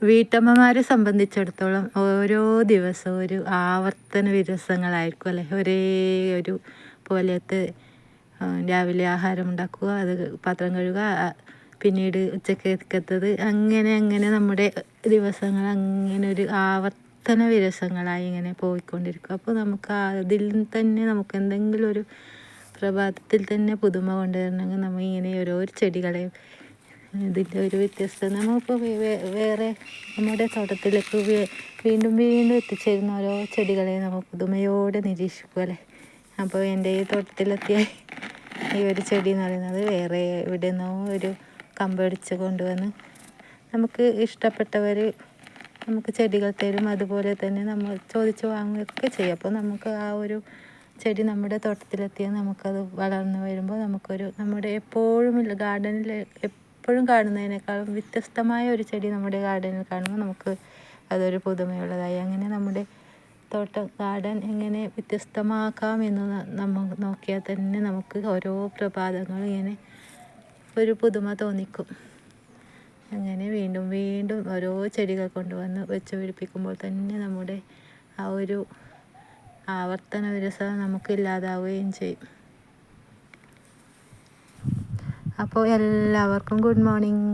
വീട്ടമ്മമാരെ സംബന്ധിച്ചിടത്തോളം ഓരോ ദിവസവും ഒരു ആവർത്തന ദിവസങ്ങളായിരിക്കും അല്ലേ. ഒരേ ഒരു പോലത്തെ രാവിലെ ആഹാരം ഉണ്ടാക്കുക, അത് പാത്രം കഴുകുക, പിന്നീട് ഉച്ചക്കത്തത്, അങ്ങനെ അങ്ങനെ നമ്മുടെ ദിവസങ്ങൾ അങ്ങനെ ഒരു ആവർത്തന ദിവസങ്ങളായി ഇങ്ങനെ പോയിക്കൊണ്ടിരിക്കും. അപ്പോൾ നമുക്ക് അതിൽ തന്നെ നമുക്ക് എന്തെങ്കിലും ഒരു പ്രഭാതത്തിൽ തന്നെ പുതുമ കൊണ്ടുവരണമെങ്കിൽ നമ്മൾ ഇങ്ങനെ ഓരോ ചെടികളെയും ഇതിൻ്റെ ഒരു വ്യത്യസ്തത നമ്മളിപ്പോൾ വേറെ നമ്മുടെ തോട്ടത്തിലേക്ക് വീണ്ടും വീണ്ടും എത്തിച്ചേരുന്ന ഓരോ ചെടികളെ നമ്മൾ പുതുമയോടെ നിരീക്ഷിക്കും അല്ലേ. അപ്പോൾ എൻ്റെ ഈ തോട്ടത്തിലെത്തിയ ഈ ഒരു ചെടി എന്ന് പറയുന്നത് വേറെ എവിടെ നിന്നോ ഒരു കമ്പടിച്ച് കൊണ്ടുവന്ന് നമുക്ക് ഇഷ്ടപ്പെട്ടവർ നമുക്ക് ചെടികൾ തരും. അതുപോലെ തന്നെ നമ്മൾ ചോദിച്ച് വാങ്ങുകയൊക്കെ ചെയ്യും. അപ്പോൾ നമുക്ക് ആ ഒരു ചെടി നമ്മുടെ തോട്ടത്തിലെത്തിയാൽ നമുക്കത് വളർന്നു വരുമ്പോൾ നമ്മുടെ എപ്പോഴും ഗാർഡനിൽ എപ്പോഴും കാണുന്നതിനേക്കാളും വ്യത്യസ്തമായ ഒരു ചെടി നമ്മുടെ ഗാർഡനിൽ കാണുമ്പോൾ നമുക്ക് അതൊരു പുതുമയുള്ളതായി. അങ്ങനെ നമ്മുടെ ഗാർഡൻ എങ്ങനെ വ്യത്യസ്തമാക്കാം എന്ന് നമ്മൾ നോക്കിയാൽ തന്നെ നമുക്ക് ഓരോ പ്രഭാതങ്ങളും ഇങ്ങനെ ഒരു പുതുമ തോന്നിക്കും. അങ്ങനെ വീണ്ടും വീണ്ടും ഓരോ ചെടികൾ കൊണ്ടുവന്ന് വെച്ച് പിടിപ്പിക്കുമ്പോൾ തന്നെ നമ്മുടെ ആ ഒരു ആവർത്തന വിരസത നമുക്ക് ഇല്ലാതാവുകയും ചെയ്യും. അപ്പോൾ എല്ലാവർക്കും ഗുഡ് മോർണിംഗ്.